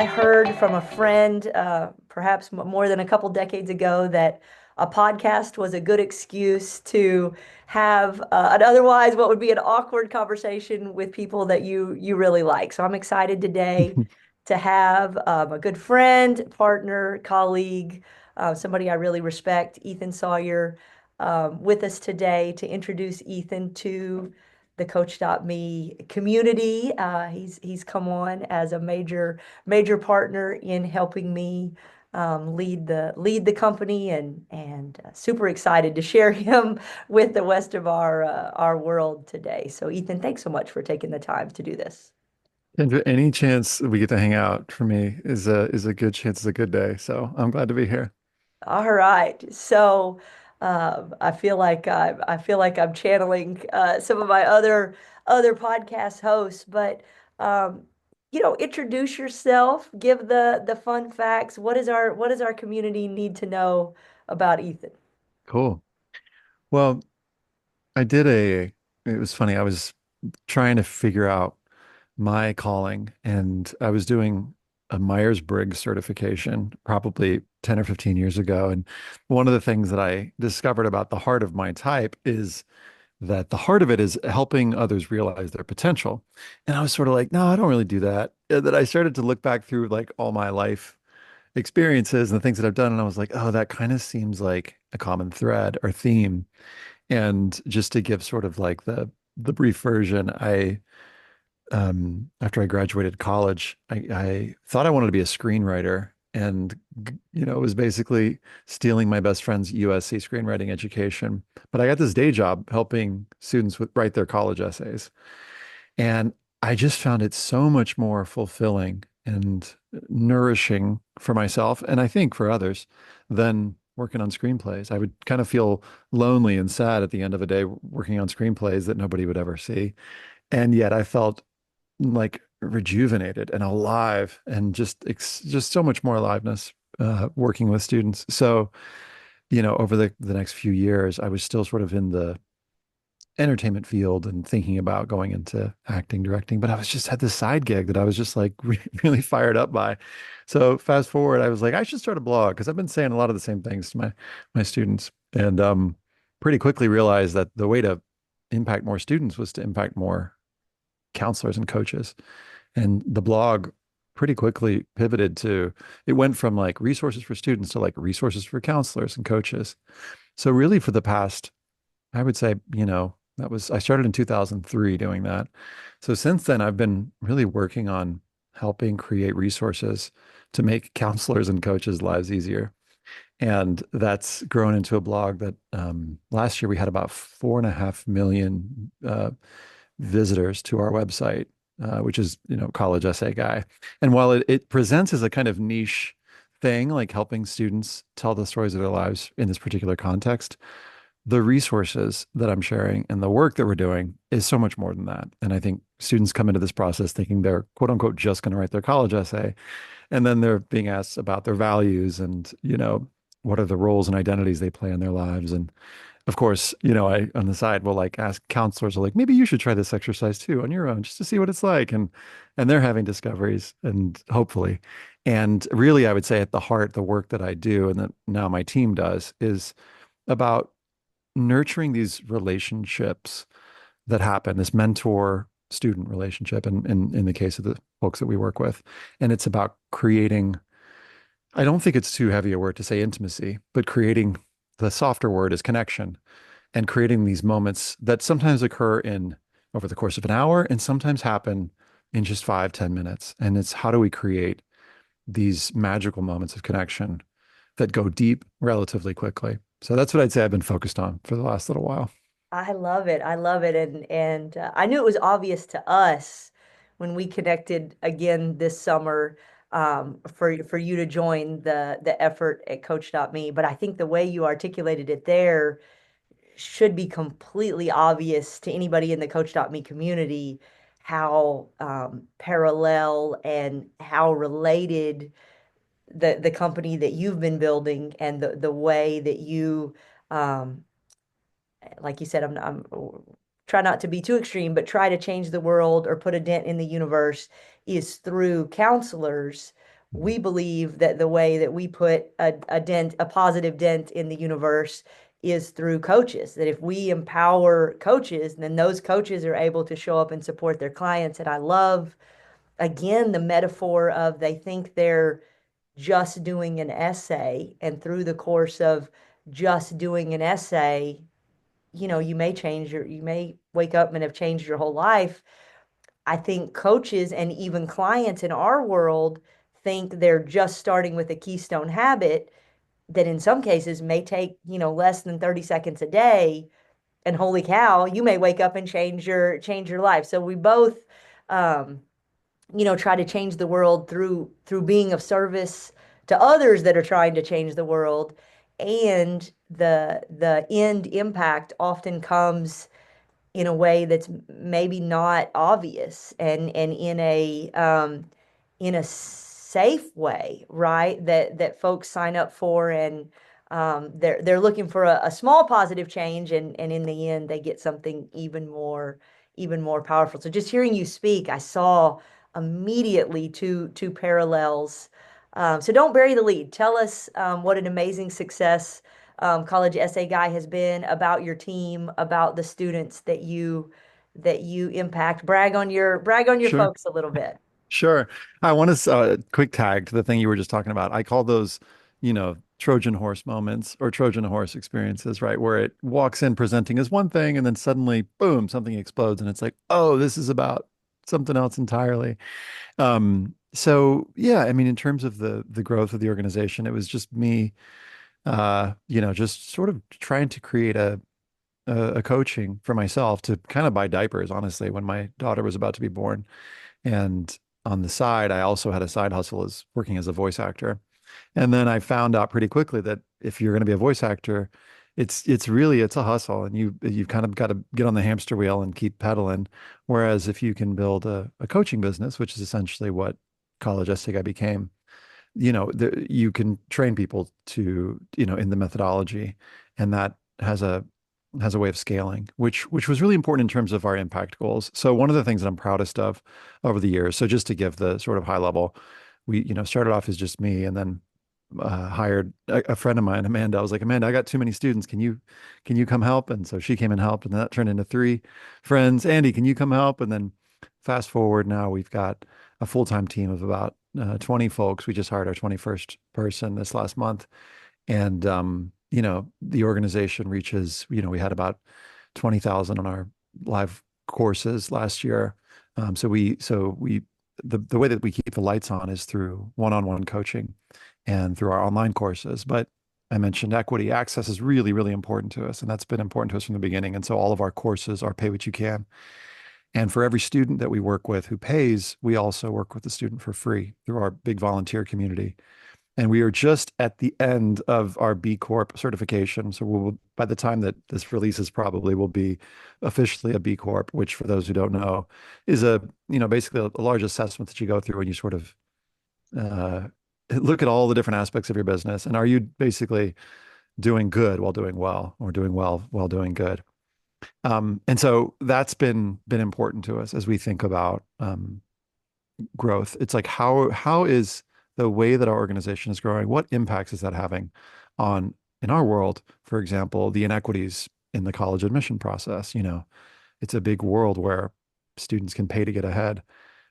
I heard from a friend, perhaps more than a couple decades ago, that a podcast was a good excuse to have an otherwise what would be an awkward conversation with people that you really like. So I'm excited today to have a good friend, partner, colleague, somebody I really respect, Ethan Sawyer, with us today to introduce Ethan to the Coach.me community. He's come on as a major partner in helping me lead the company, and super excited to share him with the rest of our world today. So Ethan, thanks so much for taking the time to do this. Kendra, any chance we get to hang out for me is a good chance, it's a good day. So I'm glad to be here. All right. So I feel like I'm channeling some of my other podcast hosts, but um, introduce yourself, give the fun facts. What does our community need to know about Ethan? Cool. Well, I did a, it was funny. I was trying to figure out my calling and I was doing a Myers-Briggs certification probably 10 or 15 years ago. And one of the things that I discovered about the heart of my type is that the heart of it is helping others realize their potential. And I was sort of like, no, I don't really do that. And then I started to look back through like all my life experiences and the things that I've done. And I was like, oh, that kind of seems like a common thread or theme. And just to give sort of like the brief version, I after I graduated college, I thought I wanted to be a screenwriter and it was basically stealing my best friend's USC screenwriting education. But I got this day job helping students write their college essays. And I just found it so much more fulfilling and nourishing for myself, and I think for others, than working on screenplays. I would kind of feel lonely and sad at the end of a day working on screenplays that nobody would ever see. And yet I felt like rejuvenated and alive and just so much more aliveness working with students. So, over the next few years, I was still sort of in the entertainment field and thinking about going into acting, directing, but I was just had this side gig that I was just like really fired up by. So fast forward, I was like, I should start a blog because I've been saying a lot of the same things to my students, and pretty quickly realized that the way to impact more students was to impact more counselors and coaches. And the blog pretty quickly pivoted to it went from like resources for students to like resources for counselors and coaches. So really for the past I would say, I started in 2003 doing that. So since then, I've been really working on helping create resources to make counselors and coaches' lives easier. And that's grown into a blog that last year we had about 4.5 million visitors to our website, which is, College Essay Guy. And while it presents as a kind of niche thing, like helping students tell the stories of their lives in this particular context, the resources that I'm sharing and the work that we're doing is so much more than that. And I think students come into this process thinking they're quote unquote just going to write their college essay. And then they're being asked about their values and, what are the roles and identities they play in their lives. And of course, I on the side will like ask counselors like, maybe you should try this exercise too on your own just to see what it's like. And they're having discoveries and hopefully. And really, I would say at the heart, the work that I do and that now my team does is about nurturing these relationships that happen, this mentor student relationship, and in the case of the folks that we work with. And it's about creating, I don't think it's too heavy a word to say intimacy, but creating the softer word is connection and creating these moments that sometimes occur in over the course of an hour and sometimes happen in just 5, 10 minutes. And it's how do we create these magical moments of connection that go deep relatively quickly. So that's what I'd say I've been focused on for the last little while. I love it. I love it. And I knew it was obvious to us when we connected again this summer, for you to join the effort at Coach.me. But I think the way you articulated it there should be completely obvious to anybody in the Coach.me community how parallel and how related the company that you've been building and the way that you um, like you said, I'm try not to be too extreme, but try to change the world or put a dent in the universe is through counselors. Mhm. we believe that the way that we put a positive dent in the universe is through coaches. That if we empower coaches, then those coaches are able to show up and support their clients. And I love, again, the metaphor of they think they're just doing an essay, and through the course of just doing an essay, you may wake up and have changed your whole life. I think coaches and even clients in our world think they're just starting with a keystone habit that in some cases may take, less than 30 seconds a day. And holy cow, you may wake up and change your life. So we both um, try to change the world through being of service to others that are trying to change the world. And the end impact often comes in a way that's maybe not obvious, and in a safe way, right? That folks sign up for, and they're looking for a small positive change, and in the end they get something even more powerful. So just hearing you speak, I saw immediately two parallels. So don't bury the lead. Tell us what an amazing success College Essay Guy has been, about your team, about the students that you impact. Brag on your Sure. folks a little bit. Sure. I want to quick tag to the thing you were just talking about. I call those, Trojan horse moments or Trojan horse experiences, right? Where it walks in presenting as one thing and then suddenly, boom, something explodes and it's like, oh, this is about something else entirely. So yeah, I mean, in terms of the growth of the organization, it was just me, just sort of trying to create a coaching for myself to kind of buy diapers, honestly, when my daughter was about to be born. And on the side, I also had a side hustle as working as a voice actor. And then I found out pretty quickly that if you're going to be a voice actor, it's a hustle, and you've kind of got to get on the hamster wheel and keep pedaling. Whereas if you can build a coaching business, which is essentially what College Essay Guy became, you can train people to, in the methodology, and that has a way of scaling, which was really important in terms of our impact goals. So one of the things that I'm proudest of over the years, so just to give the sort of high level, we, started off as just me, and then hired a friend of mine, Amanda. I was like, Amanda, I got too many students. Can you come help? And so she came and helped, and that turned into three friends. Andy, can you come help? And then fast forward, now we've got a full-time team of about 20 folks. We just hired our 21st person this last month. And the organization reaches, we had about 20,000 on our live courses last year. The way that we keep the lights on is through one-on-one coaching and through our online courses. But I mentioned equity access is really, really important to us, and that's been important to us from the beginning. And so all of our courses are pay what you can. And for every student that we work with who pays, we also work with the student for free through our big volunteer community. And we are just at the end of our B Corp certification. So by the time that this releases, probably will be officially a B Corp, which for those who don't know, is basically a large assessment that you go through when you sort of uh, look at all the different aspects of your business. And are you basically doing good while doing well, or doing well while doing good? And so that's been important to us as we think about growth. It's like how is the way that our organization is growing, what impacts is that having on, in our world, for example, the inequities in the college admission process? It's a big world where students can pay to get ahead.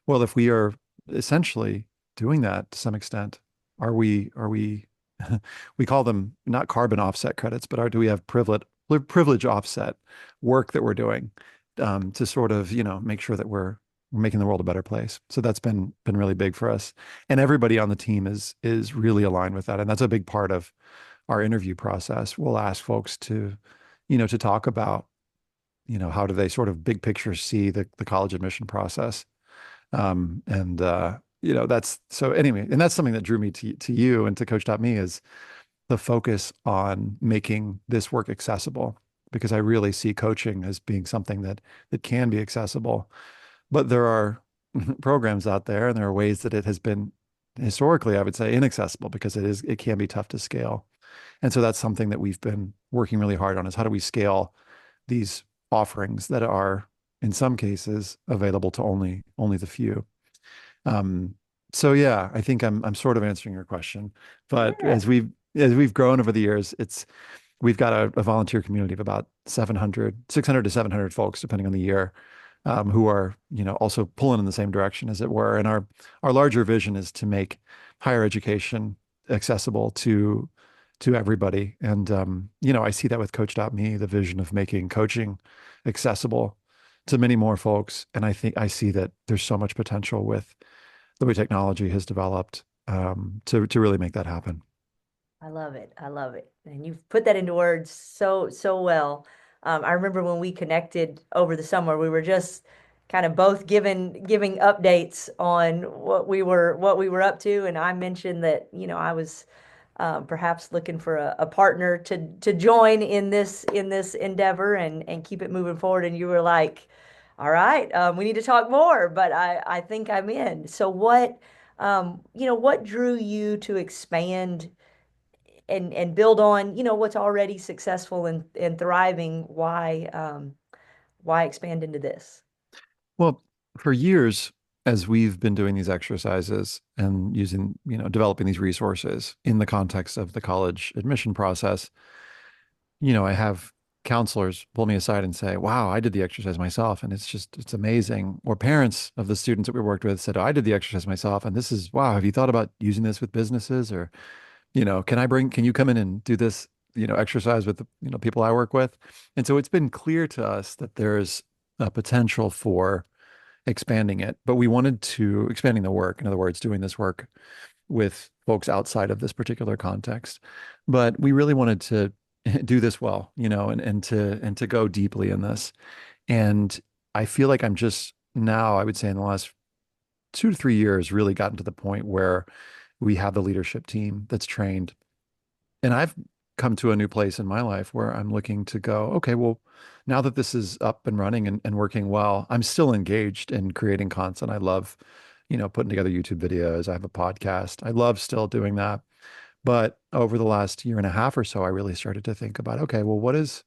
Well, if we are essentially doing that to some extent, are we we call them not carbon offset credits, but do we have privilege offset work that we're doing to sort of, make sure that we're making the world a better place. So that's been really big for us. And everybody on the team is really aligned with that. And that's a big part of our interview process. We'll ask folks to talk about, how do they sort of big picture see the college admission process. And that's so anyway, and that's something that drew me to you and to Coachdotme is the focus on making this work accessible, because I really see coaching as being something that can be accessible. But there are programs out there, and there are ways that it has been historically, I would say, inaccessible, because it can be tough to scale. And so that's something that we've been working really hard on, is how do we scale these offerings that are in some cases available to only the few. Um, So yeah, I think I'm sort of answering your question, but Yeah. as we've grown over the years, it's we've got a volunteer community of about 600 to 700 folks, depending on the year, who are, also pulling in the same direction, as it were. And our larger vision is to make higher education accessible to everybody. And I see that with Coach.me, the vision of making coaching accessible to many more folks. And I think I see that there's so much potential with the way technology has developed to really make that happen. I love it. I love it. And you've put that into words so well. I remember when we connected over the summer, we were just kind of both giving updates on what we were up to. And I mentioned that, I was perhaps looking for a partner to join in this endeavor and keep it moving forward. And you were like, all right, we need to talk more, but I think I'm in. So what drew you to expand and build on, what's already successful and thriving? Why expand into this? Well, for years, as we've been doing these exercises and using, developing these resources in the context of the college admission process, I have counselors pull me aside and say, "Wow, I did the exercise myself, and it's amazing." Or parents of the students that we worked with said, "Oh, I did the exercise myself, and this is wow. Have you thought about using this with businesses? Or, can you come in and do this, exercise with the, people I work with?" And so it's been clear to us that there's a potential for expanding it, but we wanted to expanding the work. In other words, doing this work with folks outside of this particular context. But we really wanted to do this well, and to go deeply in this. And I feel like I'm just now, I would say in the last 2 to 3 years, really gotten to the point where we have the leadership team that's trained. And I've come to a new place in my life where I'm looking to go, okay, well, now that this is up and running and working well, I'm still engaged in creating content. I love, putting together YouTube videos. I have a podcast. I love still doing that. But over the last year and a half or so, I really started to think about, okay, well, what's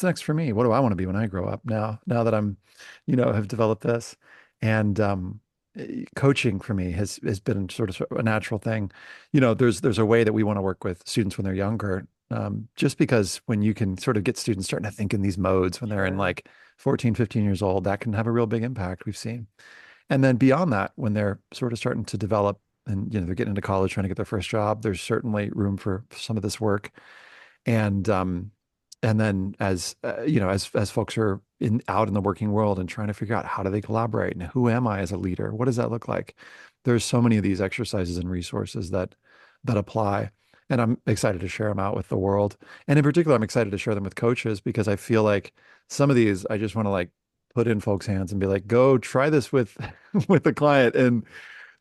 next for me? What do I want to be when I grow up now that I'm, have developed this? And coaching for me has been sort of a natural thing. There's a way that we want to work with students when they're younger. Just because when you can sort of get students starting to think in these modes when they're in Sure. like 14, 15 years old, that can have a real big impact, we've seen. And then beyond that, when they're sort of starting to develop and they're getting into college, trying to get their first job, there's certainly room for some of this work. And then as folks are in out in the working world and trying to figure out how do they collaborate and who am I as a leader? What does that look like? There's so many of these exercises and resources that apply. And I'm excited to share them out with the world. And in particular, I'm excited to share them with coaches because I feel like some of these I just want to like put in folks' hands and be like, go try this with with the client and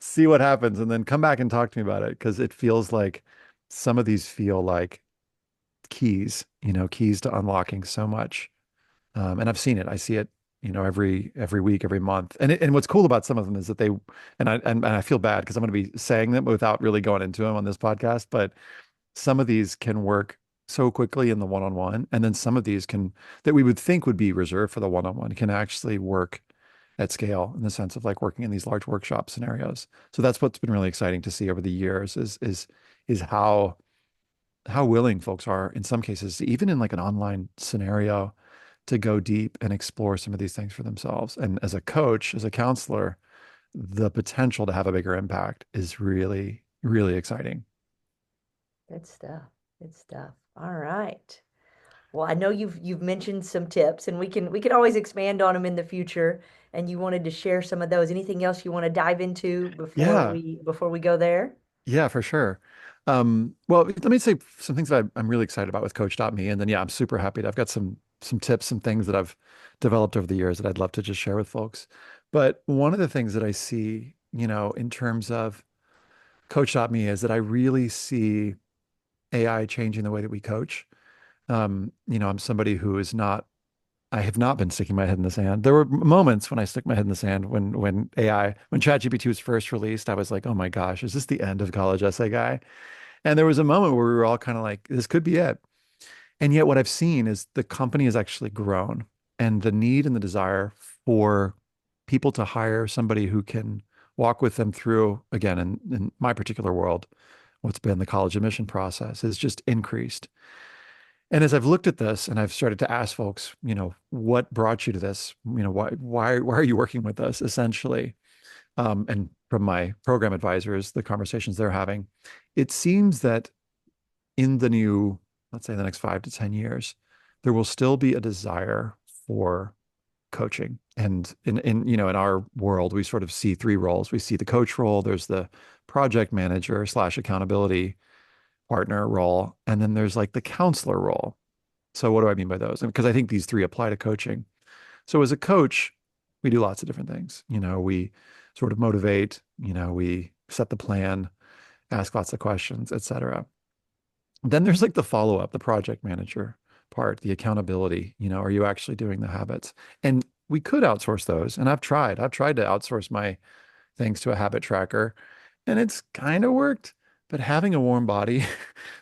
see what happens and then come back and talk to me about it. Because it feels like some of these feel like keys, keys to unlocking so much. And I've seen it. I see it, every week, every month. And what's cool about some of them is that and I feel bad because I'm going to be saying them without really going into them on this podcast, but some of these can work so quickly in the one-on-one, and then some of these can that we would think would be reserved for the one-on-one can actually work at scale in the sense of like working in these large workshop scenarios. So that's what's been really exciting to see over the years is how willing folks are in some cases, even in like an online scenario, to go deep and explore some of these things for themselves. And as a coach, as a counselor, the potential to have a bigger impact is really, really exciting. Good stuff. Good stuff. All right. Well, I know you've mentioned some tips, and we can always expand on them in the future. And you wanted to share some of those. Anything else you want to dive into before Yeah, we go there? yeah, for sure. Well, let me say some things that I'm really excited about with Coach.me, and then yeah, I'm super happy to, I've got some tips, some things that I've developed over the years that I'd love to just share with folks. But one of the things that I see, in terms of Coach.me is that I really see AI changing the way that we coach. I'm somebody who is not, I have not been sticking my head in the sand. There were moments when I stuck my head in the sand when ChatGPT was first released, I was like, oh my gosh, is this the end of college essay guy? And there was a moment where we were all kind of like, this could be it. And yet what I've seen is the company has actually grown and the need and the desire for people to hire somebody who can walk with them through, again, in my particular world, what's been the college admission process has just increased. And as I've looked at this and I've started to ask folks, what brought you to this? Why are you working with us essentially? And from my program advisors, the conversations they're having, it seems that in the new, let's say the next 5 to 10 years, there will still be a desire for coaching. And in our world, we sort of see three roles. We see the coach role, there's the project manager slash accountability partner role, and then there's like the counselor role. So what do I mean by those? And because I think these three apply to coaching. So as a coach, we do lots of different things. We sort of motivate, we set the plan, ask lots of questions, etc. Then there's like the follow-up, the project manager part, the accountability, are you actually doing the habits? And we could outsource those. And I've tried. I've tried to outsource my things to a habit tracker, and it's kind of worked. But having a warm body,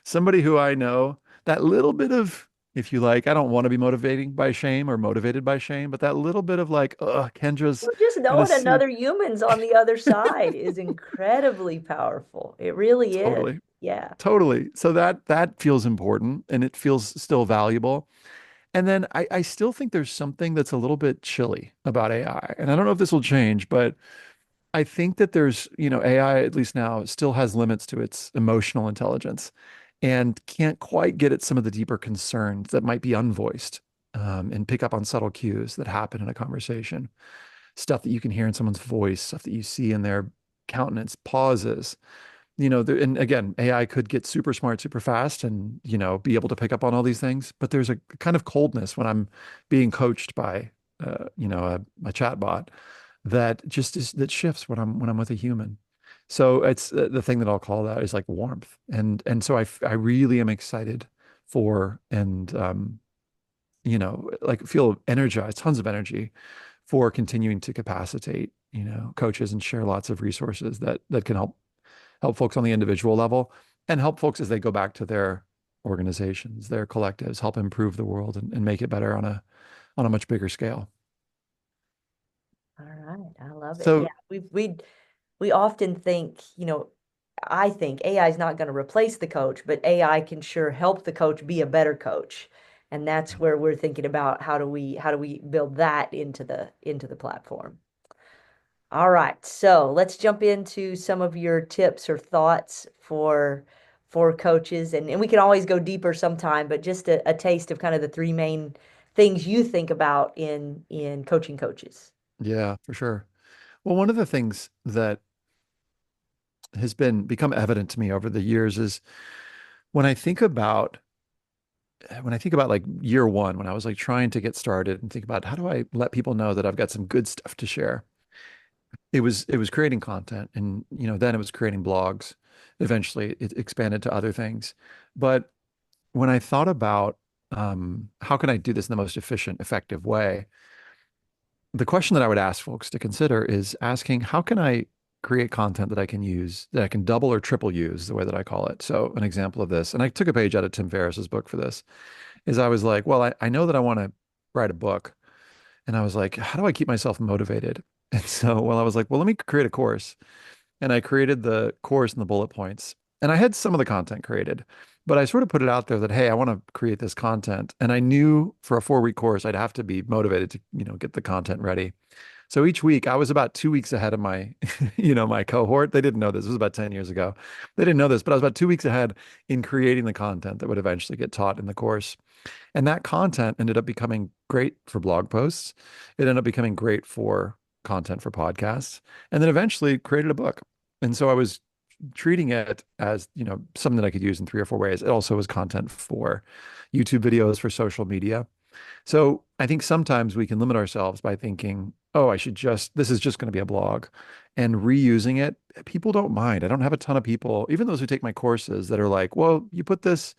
somebody who I know, that little bit of, if you like, I don't want to be motivating by shame or motivated by shame, but that little bit of like, Kendra's Well, just gonna knowing see. another human's on the other side is incredibly powerful. It really is. Totally, Yeah. totally. So that feels important and it feels still valuable. And then I still think there's something that's a little bit chilly about AI. And I don't know if this will change, but I think that there's, AI, at least now, still has limits to its emotional intelligence and can't quite get at some of the deeper concerns that might be unvoiced, and pick up on subtle cues that happen in a conversation. Stuff that you can hear in someone's voice, stuff that you see in their countenance, pauses. And again, AI could get super smart super fast and, be able to pick up on all these things. But there's a kind of coldness when I'm being coached by, a chat bot that just is that shifts when I'm with a human. So it's the thing that I'll call that is like warmth. And so I really am excited for and like feel energized, tons of energy for continuing to capacitate, coaches and share lots of resources that can help folks on the individual level and help folks as they go back to their organizations, their collectives, help improve the world and make it better on a much bigger scale. All right. I love it. Yeah. So We often think, I think AI is not going to replace the coach, but AI can sure help the coach be a better coach. And that's where we're thinking about how do we build that into the platform. All right. So let's jump into some of your tips or thoughts for coaches. And we can always go deeper sometime, but just a taste of kind of the three main things you think about in coaching coaches. yeah, for sure. Well, one of the things that has been become evident to me over the years is when I think about like year one, when I was like trying to get started and think about how do I let people know that I've got some good stuff to share. It was creating content and then it was creating blogs. Eventually it expanded to other things. But when I thought about how can I do this in the most efficient, effective way, the question that I would ask folks to consider is asking, how can I create content that I can use, that I can double or triple use, the way that I call it. So an example of this, and I took a page out of Tim Ferriss's book for this, is I was like, well, I know that I want to write a book. And I was like, how do I keep myself motivated? And so, well, I was like, well, let me create a course. And I created the course and the bullet points. And I had some of the content created, but I sort of put it out there that, hey, I want to create this content. And I knew for a 4 week course, I'd have to be motivated to, get the content ready. So each week I was about 2 weeks ahead of my, my cohort. They didn't know this. It was about 10 years ago. They didn't know this, but I was about 2 weeks ahead in creating the content that would eventually get taught in the course. And that content ended up becoming great for blog posts. It ended up becoming great for content for podcasts, and then eventually created a book. And so I was treating it as, something that I could use in 3 or 4 ways. It also was content for YouTube videos, for social media. So I think sometimes we can limit ourselves by thinking, oh, this is just going to be a blog, and reusing it. People don't mind. I don't have a ton of people, even those who take my courses, that are like, well, you put this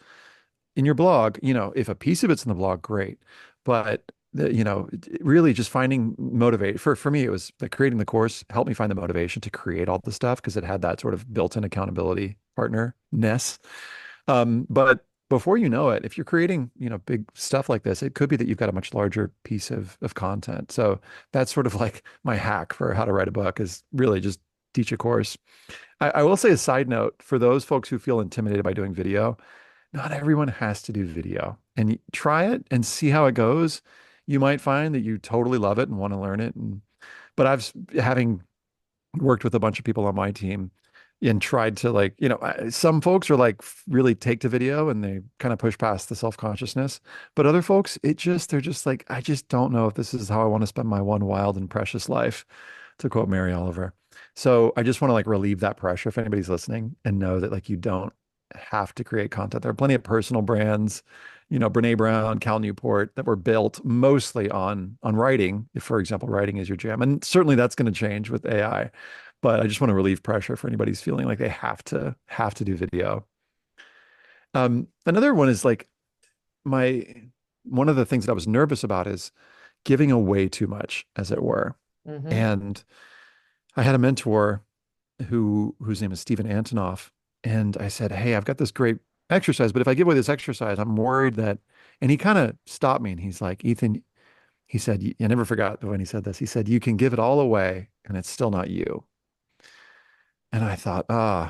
in your blog, if a piece of it's in the blog, great. But really just finding motivate for me, it was like creating the course helped me find the motivation to create all the stuff because it had that sort of built-in accountability partner-ness. But before you know it, if you're creating, big stuff like this, it could be that you've got a much larger piece of content. So that's sort of like my hack for how to write a book is really just teach a course. I will say a side note for those folks who feel intimidated by doing video, not everyone has to do video. And try it and see how it goes. You might find that you totally love it and want to learn it. But having worked with a bunch of people on my team and tried to like, some folks are like really take to video and they kind of push past the self-consciousness. But other folks, they're just like, I just don't know if this is how I want to spend my one wild and precious life, to quote Mary Oliver. So I just want to like relieve that pressure if anybody's listening and know that like you don't have to create content. There are plenty of personal brands, Brene Brown, Cal Newport that were built mostly on writing. If, for example, writing is your jam. And certainly that's going to change with AI. But I just want to relieve pressure for anybody who's feeling like they have to do video. Another one is like my one of the things that I was nervous about is giving away too much, as it were. Hmm. And I had a mentor whose name is Stephen Antonoff. And I said, hey, I've got this great exercise, but if I give away this exercise, I'm worried that, and he kind of stopped me and he's like, Ethan, he said, I never forgot when he said this. He said, you can give it all away and it's still not you. And I thought,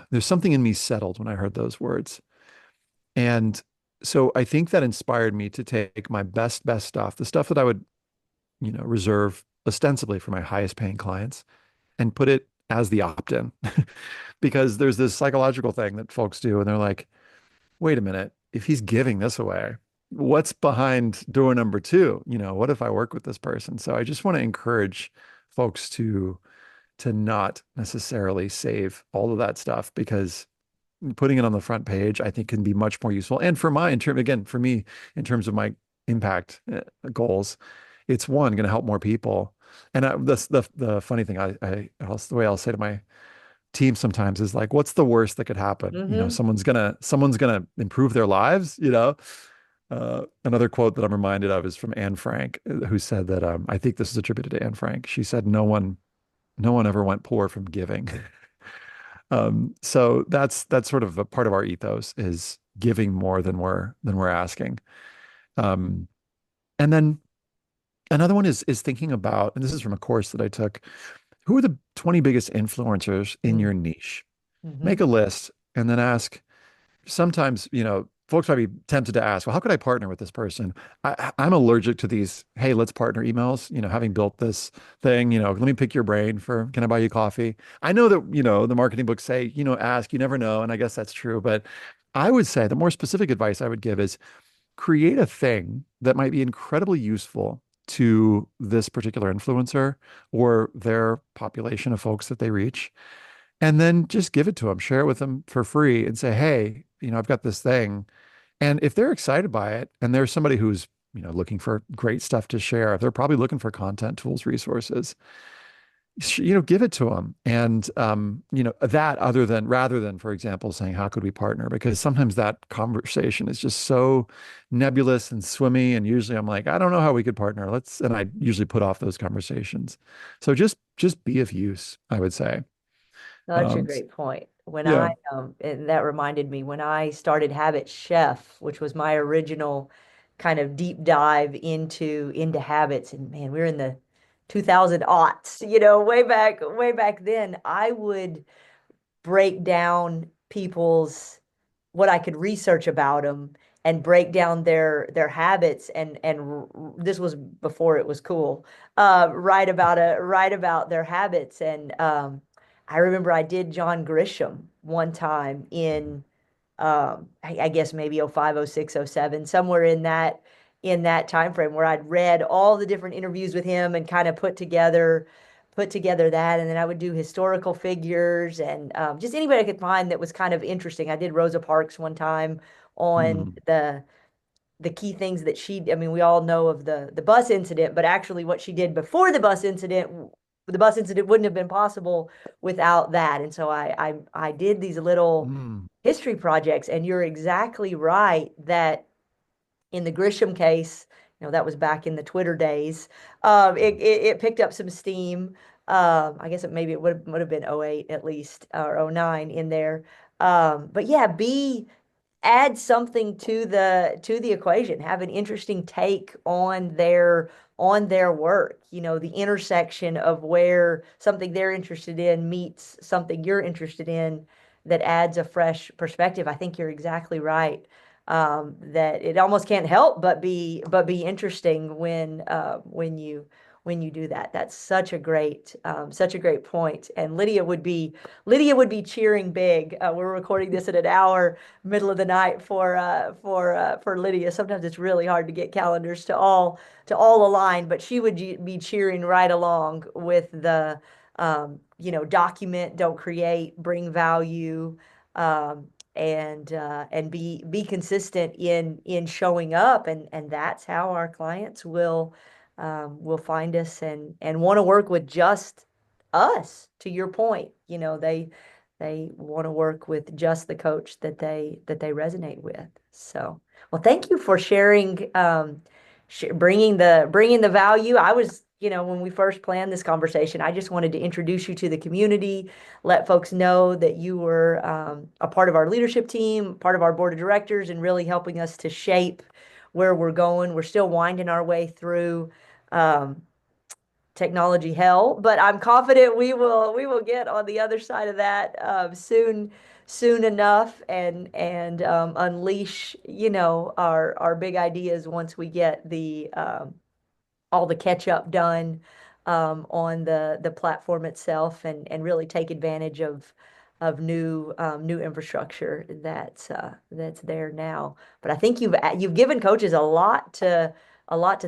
there's something in me settled when I heard those words. And so I think that inspired me to take my best stuff, the stuff that I would, reserve ostensibly for my highest paying clients and put it as the opt-in. Because there's this psychological thing that folks do, and they're like, wait a minute, if he's giving this away, what's behind door number two? What if I work with this person? So I just want to encourage folks to not necessarily save all of that stuff because putting it on the front page, I think can be much more useful. And for me, in terms of my impact goals, it's one going to help more people. And the funny thing the way I'll say to my team sometimes is like, what's the worst that could happen? Hmm. Someone's gonna improve their lives. Another quote that I'm reminded of is from Anne Frank, who said that I think this is attributed to Anne Frank. She said, "No one ever went poor from giving." So that's sort of a part of our ethos is giving more than we're asking. Um, and then another one is thinking about, and this is from a course that I took, who are the 20 biggest influencers in your niche? Hmm. Make a list and then ask. Sometimes, folks might be tempted to ask, well, how could I partner with this person? I'm allergic to these, hey, let's partner emails, having built this thing, let me pick your brain for, can I buy you coffee? I know that, the marketing books say, ask, you never know. And I guess that's true. But I would say the more specific advice I would give is create a thing that might be incredibly useful to this particular influencer or their population of folks that they reach. And then just give it to them, share it with them for free and say, hey, I've got this thing. And if they're excited by it and there's somebody who's, looking for great stuff to share, if they're probably looking for content, tools, resources, give it to them. And, that rather than, for example, saying, how could we partner? Because sometimes that conversation is just so nebulous and swimmy. And usually I'm like, I don't know how we could partner. And I usually put off those conversations. So just be of use, I would say. Such a Um, great point. yeah. And that reminded me when I started Habit Chef, which was my original kind of deep dive into habits. And man, we are in the 2000 aughts, way back then. I would break down people's what I could research about them and break down their habits this was before it was cool. Write about their habits and I remember I did John Grisham one time in I guess maybe '05, '06, '07, somewhere in that time frame where I'd read all the different interviews with him and kind of put together that, and then I would do historical figures and just anybody I could find that was kind of interesting. I did Rosa Parks one time on Mm. the key things that she, I mean, we all know of the bus incident, but actually what she did before the bus incident wouldn't have been possible without that. And so I did these little Mm. history projects, and you're exactly right that in the Grisham case, that was back in the Twitter days. It picked up some steam. I guess maybe it would have been '08 at least or '09 in there. But yeah, add something to the equation. Have an interesting take on their on their work, the intersection of where something they're interested in meets something you're interested in that adds a fresh perspective. I think you're exactly right. That it almost can't help but be interesting when you do that. That's such a great point. And Lydia would be cheering big. We're recording this at an hour, middle of the night for Lydia. Sometimes it's really hard to get calendars to all align, but she would be cheering right along with the document, don't create, bring value, and be consistent in showing up, and that's how our clients will find us and want to work with just us. To your point, they want to work with just the coach that they resonate with. So, well, thank you for sharing, bringing the value. I was, when we first planned this conversation, I just wanted to introduce you to the community, let folks know that you were a part of our leadership team, part of our board of directors, and really helping us to shape where we're going. We're still winding our way through um, technology hell, but I'm confident we will get on the other side of that soon enough, and unleash our big ideas once we get the all the catch up done on the platform itself, and really take advantage of new infrastructure that's there now. But I think you've given coaches a lot to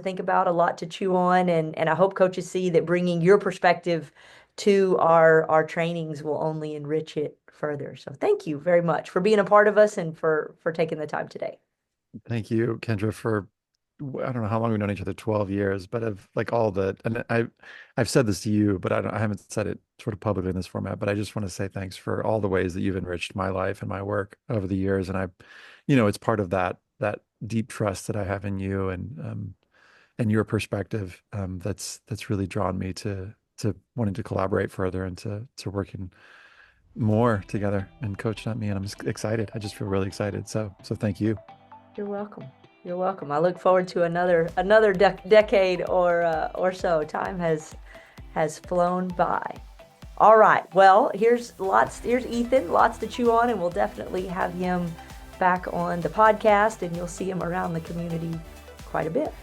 think about, a lot to chew on, and I hope coaches see that bringing your perspective to our trainings will only enrich it further. So thank you very much for being a part of us and for taking the time today. Thank you, Kendra, for I don't know how long we've known each other, 12 years, but of like all the, and I've said this to you, but I haven't said it sort of publicly in this format, but I just want to say thanks for all the ways that you've enriched my life and my work over the years. And it's part of that deep trust that I have in you and your perspective, that's really drawn me to wanting to collaborate further and to working more together and Coach.me. And I'm just excited. I just feel really excited. So thank you. You're welcome. You're welcome. I look forward to another decade or so. Time has flown by. All right. Well, here's Ethan, lots to chew on, and we'll definitely have him back on the podcast, and you'll see him around the community quite a bit.